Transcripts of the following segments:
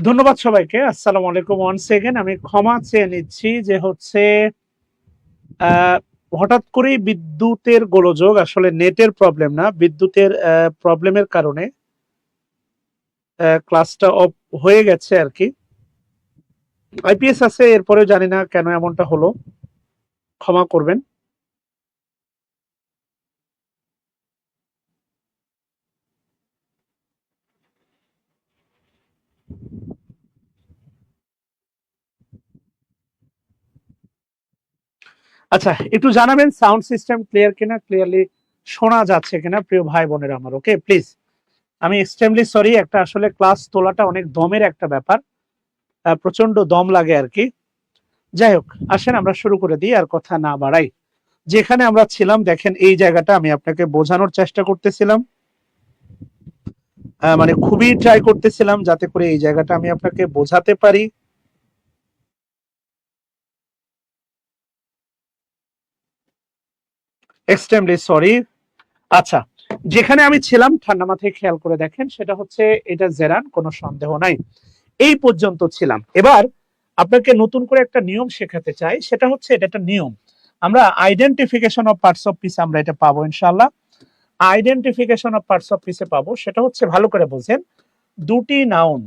ধন্যবাদ সবাইকে। আসসালামু আলাইকুম। ওয়ান্স এগেন আমি ক্ষমা চেয়ে নিচ্ছি যে হচ্ছে হঠাৎ করেই বিদ্যুতের গোলযোগ, আসলে নেটের প্রবলেম না, বিদ্যুতের প্রবলেমের কারণে ক্লাসটা অফ হয়ে গেছে আর কি। আইপিএস আছে, এরপরে জানি না কেন এমনটা হলো, ক্ষমা করবেন। আচ্ছা, একটু জানাবেন সাউন্ড সিস্টেম ক্লিয়ার কিনা, ক্লিয়ারলি শোনা যাচ্ছে কিনা প্রিয় ভাই বোনেরা আমার। ওকে প্লিজ, আমি এক্সট্রিমলি সরি, একটা আসলে ক্লাস তোলাটা অনেক দমের একটা ব্যাপার, প্রচন্ড দম লাগে আর কি। যাই হোক, আসেন আমরা শুরু করে দিই, আর কথা না বাড়াই। যেখানে আমরা ছিলাম দেখেন, এই জায়গাটা আমি আপনাকে বোঝানোর চেষ্টা করতেছিলাম, মানে খুবই ট্রাই করতেছিলাম যাতে করে এই জায়গাটা আমি আপনাকে বোঝাতে পারি। Extremely sorry. আচ্ছা, যেখানে আমি ছিলাম ঠান্ডা মাথায় খেয়াল করে দেখেন, সেটা হচ্ছে এটা জেরান, কোনো সন্দেহ নাই, এই পর্যন্ত ছিলাম। এবার আপনাকে নতুন করে একটা নিয়ম শেখাতে চাই, সেটা হচ্ছে এটা একটা নিয়ম, আমরা identification of parts of piece আমরা এটা পাবো ইনশাআল্লাহ। আইডেন্টিফিকেশন অফ পার্টস অফ পিসে পাবো, সেটা হচ্ছে ভালো করে বোঝেন, দুটি নাউন,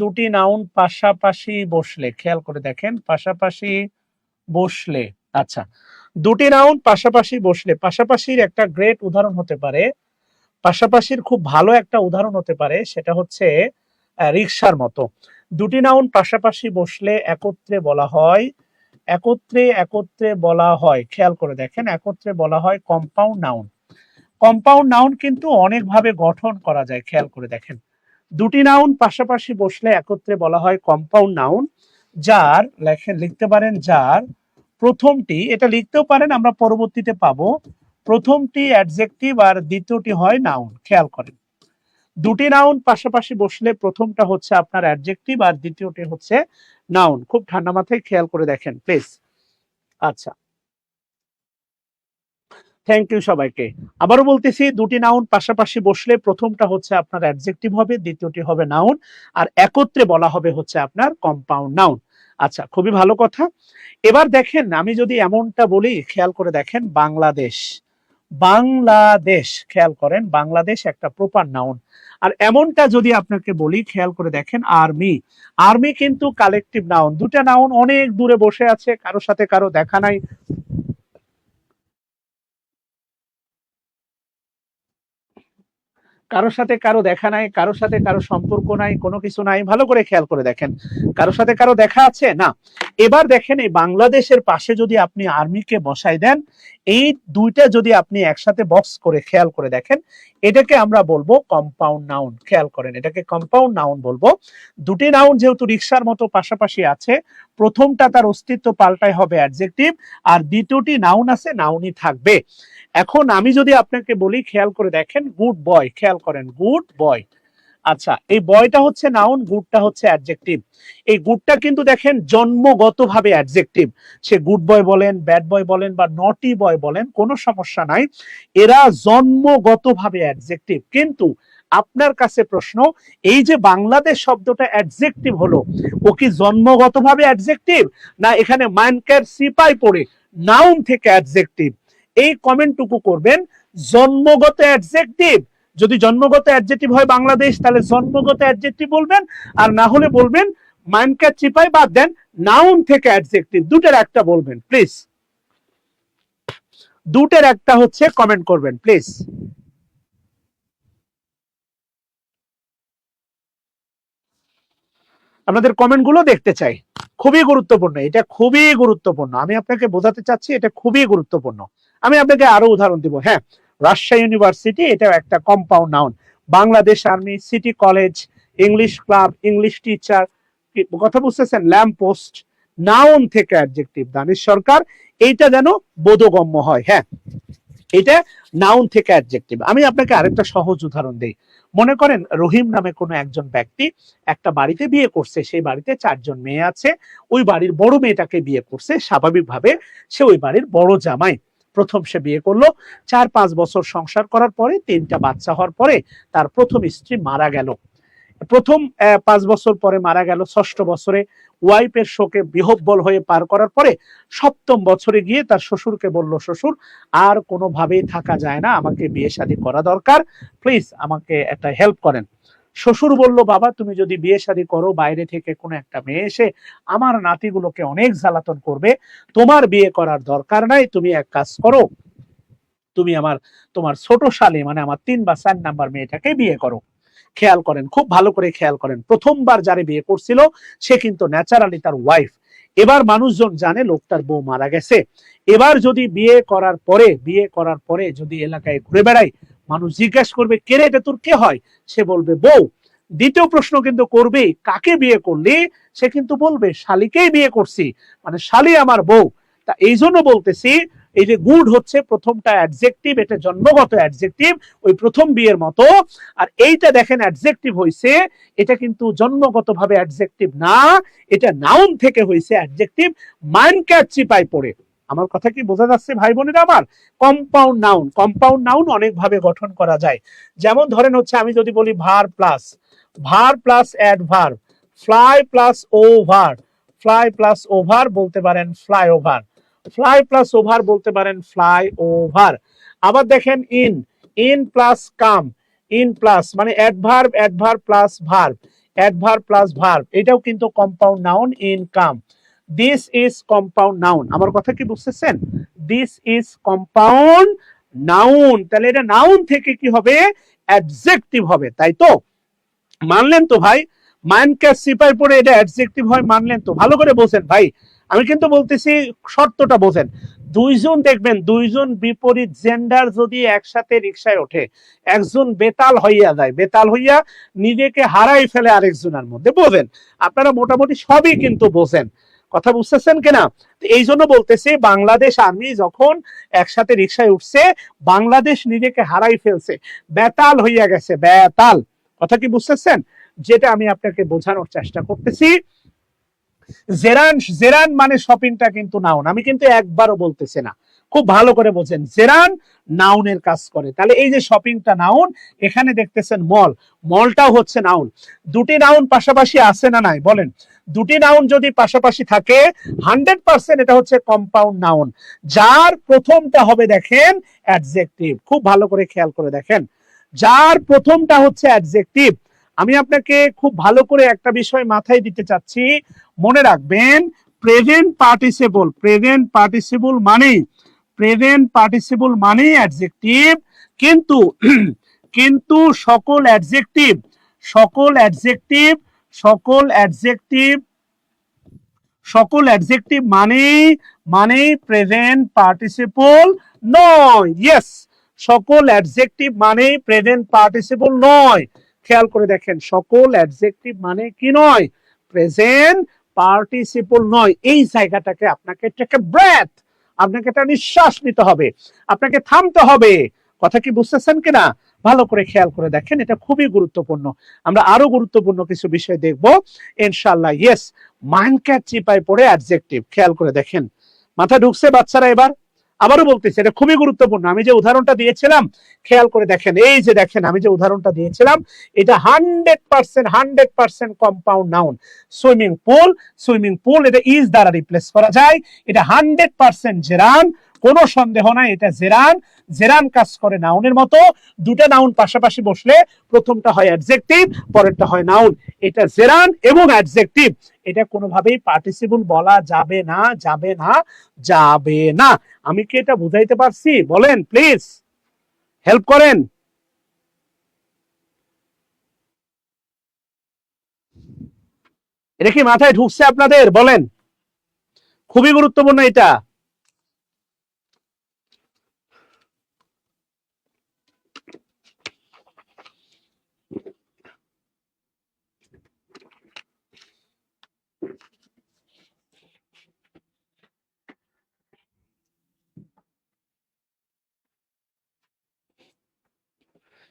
দুটি নাউন পাশাপাশি বসলে, খেয়াল করে দেখেন, পাশাপাশি বসলে, আচ্ছা, দুটি নাউন পাশাপাশি বসলে, পাশাপাশির একটা গ্রেট উদাহরণ হতে পারে, পাশাপাশির খুব ভালো একটা উদাহরণ হতে পারে, সেটা হচ্ছে রিকশার মতো। দুটি নাউন পাশাপাশি বসলে একত্রে বলা হয়, একত্রে বলা হয়, খেয়াল করে দেখেন, একত্রে বলা হয় কম্পাউন্ড নাউন। কম্পাউন্ড নাউন কিন্তু অনেকভাবে গঠন করা যায়, খেয়াল করে দেখেন, দুটি নাউন পাশাপাশি বসলে একত্রে বলা হয় কম্পাউন্ড নাউন, যার লেখেন, লিখতে পারেন যার প্রথমটি, এটা লিখতেও পারেন, আমরা পরবর্তীতে পাবো, প্রথমটি অ্যাডজেক্টিভ আর দ্বিতীয়টি হয় নাউন। খেয়াল করেন, দুটি নাউন পাশাপাশি বসলে প্রথমটা হচ্ছে আপনার অ্যাডজেক্টিভ আর দ্বিতীয়টি হচ্ছে নাউন। খুব ঠান্ডা মাথায় খেয়াল করে দেখেন প্লিজ। আচ্ছা, থ্যাংক ইউ সবাইকে। আবারও বলতেছি, দুটি নাউন পাশাপাশি বসলে প্রথমটা হচ্ছে আপনার অ্যাডজেক্টিভ হবে, দ্বিতীয়টি হবে নাউন, আর একত্রে বলা হবে হচ্ছে আপনার কম্পাউন্ড নাউন। আচ্ছা, খুবই ভালো কথা। এবার দেখেন, আমি যদি এমনটা বলি, খেয়াল করে দেখেন, বাংলাদেশ, বাংলাদেশ, খেয়াল করেন, বাংলাদেশ একটা প্রপার নাউন। আর এমনটা যদি আপনাকে বলি, খেয়াল করে দেখেন, আর্মি, আর্মি কিন্তু কালেকটিভ নাউন। দুটা নাউন অনেক দূরে বসে আছে, কারোর সাথে কারো দেখা নাই, কারোর সাথে কারো দেখা নাই, কারোর সাথে কারো সম্পর্ক নাই, কোনো কিছু নাই, ভালো করে খেয়াল করে দেখেন, কারোর সাথে কারো দেখা আছে না। এবার দেখেন, এই বাংলাদেশের পাশে যদি আপনি আর্মিকে বসাই দেন, এই দুইটা যদি আপনি একসাথে বক্স করে খেয়াল করে দেখেন, এটাকে আমরা বলবো কম্পাউন্ড নাউন। খেয়াল করেন, এটাকে কম্পাউন্ড নাউন বলবো। দুটি নাউন যেহেতু রিকশার মতো পাশাপাশি আছে, প্রথমটা তার অস্তিত্ব পাল্টায় হবে অ্যাডজেক্টিভ, আর দ্বিতীয়টি নাউন আছে, নাউনই থাকবে। এখন আমি যদি আপনাকে বলি, খেয়াল করে দেখেন, গুড বয়, খেয়াল করেন, গুড বয়, আচ্ছা, এই বয়টা হচ্ছে নাউন, গুডটা হচ্ছে অ্যাডজেক্টিভ। এই গুডটা কিন্তু দেখেন জন্মগতভাবে অ্যাডজেক্টিভ, সে গুড বয় বলেন, ব্যাড বয় বলেন, বা নটি বয় বলেন, কোনো সমস্যা নাই, এরা জন্মগতভাবে অ্যাডজেক্টিভ। কিন্তু আপনার কাছে প্রশ্ন, এই যে বাংলাদেশ শব্দটা অ্যাডজেক্টিভ হলো, ও কি জন্মগতভাবে অ্যাডজেক্টিভ, না এখানে মাইনকার সিপাই পড়ে নাউন থেকে অ্যাডজেক্টিভ? এই কমেন্টটুকু করবেন, জন্মগত অ্যাডজেক্টিভ। যদি জন্মগত অ্যাডজেক্টিভ হয় বাংলাদেশ, তাহলে জন্মগত অ্যাডজেক্টিভ বলবেন, আর না হলে বলবেন মাইনকার চিপাই বাদ দেন, নাউন থেকে অ্যাডজেক্টিভ, দুটের একটা বলবেন প্লিজ, দুটের একটা হচ্ছে কমেন্ট করবেন প্লিজ। আপনাদের কমেন্ট গুলো দেখতে চাই, খুবই গুরুত্বপূর্ণ, এটা খুবই গুরুত্বপূর্ণ, আমি আপনাকে বোঝাতে চাচ্ছি এটা খুবই গুরুত্বপূর্ণ। আমি আপনাকে আরো উদাহরণ দিব। হ্যাঁ, রাজশাহী ইউনিভার্সিটি, এটা একটা compound noun. Bangladesh army, city college, English club, English teacher, কথা বুঝতেছেন, ল্যাম্প পোস্ট, নাউন থেকে অ্যাডজেক্টিভ। দানিশ সরকার, এইটা যেন বোধগম্য হয়। হ্যাঁ, এটা নাউন থেকে অ্যাডজেক্টিভ। আমি আপনাকে আরেকটা সহজ উদাহরণ দেই। মনে করেন রহিম নামে কোনো একজন ব্যক্তি একটা বাড়িতে বিয়ে করছে, সেই বাড়িতে 4 জন মেয়ে আছে, ওই বাড়ির বড় মেয়েটাকে বিয়ে করছে, স্বাভাবিকভাবে সে ওই বাড়ির বড় জামাই। প্রথম সে বিয়ে করলো, 4-5 বছর সংসার করার পরে 3টা বাচ্চা হওয়ার পরে তার প্রথম স্ত্রী মারা গেল। প্রথম 5 বছর পরে মারা গেল, ষষ্ঠ বছরে ওয়াইফের শোকে বিহ্বল হয়ে পার করার পরে সপ্তম বছরে গিয়ে তার শ্বশুরকে বলল, শ্বশুর আর কোনোভাবেই থাকা যায় না, আমাকে বিয়ে শাদী করা দরকার, প্লিজ আমাকে একটা হেল্প করেন। শ্বশুর বলল, বাবা তুমি যদি বিয়ে শাদী করো, বাইরে থেকে কোনো একটা মেয়ে এসে আমার নাতিগুলোকে অনেক জ্বালাতন করবে, তোমার বিয়ে করার দরকার নাই, তুমি এক কাজ করো, তুমি তোমার ছোট শালী মানে আমার 3 বা 4 নাম্বার মেয়েটাকে বিয়ে করো। খেয়াল করেন, খুব ভালো করে খেয়াল করেন, প্রথমবার যারে বিয়ে করছিল সে কিন্তু ন্যাচারালি তার ওয়াইফ। এবার মানুষজন জানে লোকটার বউ মারা গেছে। এবার যদি বিয়ে করার পরে যদি এলাকায় ঘুরে বেড়ায়, মানুষ জিজ্ঞাসা করবে, কে রে, এটা তোর কে হয়? সে বলবে বউ। দ্বিতীয় প্রশ্ন কিন্তু করবে, কাকে বিয়ে করলি? সে কিন্তু বলবে শালীকেই বিয়ে করছি, মানে শালী আমার বউ। তা এই জন্য বলতেছি, এই যে গুড হচ্ছে প্রথমটা অ্যাডজেক্টিভ, এটা জন্মগত অ্যাডজেক্টিভ, ওই প্রথম বিয়ের মতো। আর এইটা দেখেন অ্যাডজেক্টিভ হইছে, এটা কিন্তু জন্মগতভাবে অ্যাডজেক্টিভ না, এটা নাউন থেকে হইছে অ্যাডজেক্টিভ, মাইনকার চিপায় পড়ে। আমার কথা কি বোঝা যাচ্ছে ভাই বোনেরা আমার? কম্পাউন্ড নাউন অনেক ভাবে গঠন করা যায়। যেমন ধরেন হচ্ছে, আমি যদি বলি verb plus adverb, fly plus over বলতে পারেন ফ্লাইওভার, ফ্লাই প্লাস ওভার বলতে পারেন ফ্লাই ওভার। আবার দেখেন in plus come, in plus মানে অ্যাডভার্ব প্লাস ভার্ব, এটাও কিন্তু compound noun, income. This is compound noun. আমার কথা কি বুঝতেছেন? This is compound noun. তাহলে এটা নাউন থেকে কি হবে? অ্যাডজেক্টিভ হবে, তাই তো? মানলেন তো ভাই? মাইনকার সিপাই পড়ে এটা অ্যাডজেক্টিভ হয়, মানলেন তো? ভালো করে বোঝেন ভাই, আমি কিন্তু বলতেছি শর্তটা বোঝেন। দুইজন বিপরীত জেন্ডার যদি একসাথে রিক্সায় ওঠে, একজন বেতাল হইয়া যায়, বেতাল হইয়া নিজেকে হারাই ফেলে আরেকজনের মধ্যে, বোঝেন? আপনারা মোটামুটি সবই কিন্তু বোঝেন, কথা বুঝতেছেন কিনা? এই জন্য বলতেছি, বাংলাদেশ আর্মি যখন একসাথে রিক্সায় উঠছে, বাংলাদেশ নিজেকে হারাই ফেলছে, বেতাল হইয়া গেছে, বেতাল। কথা কি বুঝতেছেন? যেটা আমি আপনাকে বোঝানোর চেষ্টা করতেছি, জেরান মানে শপিংটা কিন্তু নাউন, আমি কিন্তু একবারও বলতেছি না, খুব ভালো করে বোঝেন, জেরান নাউনের কাজ করে। তাহলে এই যে শপিংটা নাউন, এখানে দেখতেছেন মলটাও হচ্ছে নাউন। দুটি নাউন পাশাপাশি আছে না নাই বলেন? দুটি নাউন যদি পাশাপাশি থাকে, 100% এটা হচ্ছে কম্পাউন্ড নাউন, যার প্রথমটা হবে দেখেন অ্যাডজেক্টিভ। খুব ভালো করে খেয়াল করে দেখেন, যার প্রথমটা হচ্ছে অ্যাডজেক্টিভ। আমি আপনাকে খুব ভালো করে একটা বিষয় মাথায় দিতে চাচ্ছি, মনে রাখবেন, প্রেজেন্ট পার্টিসিপল মানে অ্যাডজেক্টিভ, কিন্তু কিন্তু সকল অ্যাডজেক্টিভ মানে প্রেজেন্ট পার্টিসিপল নয়। ইয়েস, সকল অ্যাডজেক্টিভ মানে প্রেজেন্ট পার্টিসিপল নয়। খেয়াল করে দেখেন, সকল অ্যাডজেক্টিভ মানে কি নয়? প্রেজেন্ট পার্টিসিপল নয়। এই জায়গাটাকে আপনাকে টেক এ ব্রেথ, আপনাকে একটা নিঃশ্বাস নিতে হবে, আপনাকে থামতে হবে। কথা কি বুঝতেছেন কিনা? ভালো করে খেয়াল করে দেখেন, এটা খুবই গুরুত্বপূর্ণ। আমরা আরো গুরুত্বপূর্ণ কিছু বিষয় দেখবো ইনশাআল্লাহ। ইয়েস, মাইনকার চিপায় পড়ে অ্যাডজেক্টিভ। খেয়াল করে দেখেন, মাথা ঢুকছে বাচ্চারা? এবার আবারও বলতেছি, এটা খুবই গুরুত্বপূর্ণ। আমি যে উদাহরণটা দিয়েছিলাম, খেয়াল করে দেখেন, এই যে দেখেন আমি যে উদাহরণটা দিয়েছিলাম, এটা 100% কম্পাউন্ড নাউন। সুইমিং পুল এটা ইজ দ্বারা রিপ্লেস করা যায়, এটা 100% জেরান, কোনো সন্দেহ নাই, এটা জেরান কাজ করে নাউনের মতো। দুটা নাউন পাশাপাশি বসলে প্রথমটা হয় অ্যাডজেক্টিভ, পরেরটা হয় নাউন। এটা জেরান এবং অ্যাডজেক্টিভ, এটা কোনোভাবেই পার্টিসিপল বলা যাবে না। আমি কি এটা বুঝাইতে পারছি? বলেন প্লিজ, হেল্প করেন। এটা কি মাথায় ঢুকছে আপনাদের? বলেন, খুবই গুরুত্বপূর্ণ এটা।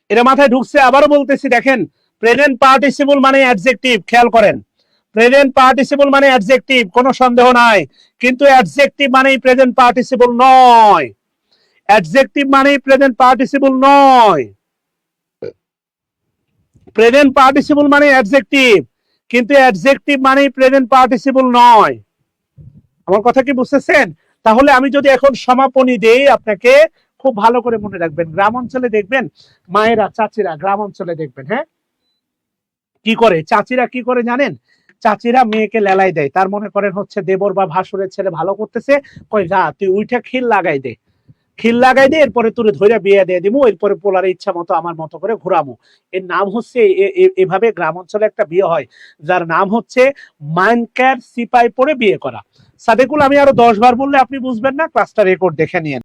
এটা মাথায় ঢুকছে? আবারও বলতেছি, দেখেন প্রেজেন্ট পার্টিসিপল মানে অ্যাডজেক্টিভ, খেয়াল করেন। প্রেজেন্ট পার্টিসিপল মানে অ্যাডজেক্টিভ, কোনো সন্দেহ নাই, কিন্তু অ্যাডজেক্টিভ মানেই প্রেজেন্ট পার্টিসিপল নয়। অ্যাডজেক্টিভ মানেই প্রেজেন্ট পার্টিসিপল নয়। প্রেজেন্ট পার্টিসিপল মানে অ্যাডজেক্টিভ, কিন্তু অ্যাডজেক্টিভ মানেই প্রেজেন্ট পার্টিসিপল নয়। আমার কথা কি বুঝতেছেন? তাহলে আমি যদি এখন সমাপনী দেই আপনাকে, খুব ভালো করে মনে রাখবেন। গ্রাম অঞ্চলে দেখবেন মায়েরা, চাচিরা, গ্রাম অঞ্চলে দেখবেন, হ্যাঁ, কি করে চাচিরা, কি করে জানেন? চাচিরা মেয়েকে লেলাই দেয়, তার মনে করেন হচ্ছে দেবর বা ভাসুরের ছেলে ভালো করতেছে, কই যা তুই উইঠা খিল লাগাই দে, খিল লাগাই দে, এরপরে তুই ধরে বিয়ে দিয়ে দিবো, এরপরে পোলার ইচ্ছা মতো আমার মতো করে ঘুরামো। এর নাম হচ্ছে এভাবে গ্রাম অঞ্চলে একটা বিয়ে হয়, যার নাম হচ্ছে মাইনকার সিপাই পরে বিয়ে করা। সাদেকুল, আমি আরো 10 বার বললে আপনি বুঝবেন না, ক্লাসটা রেকর্ড দেখে নিয়েন।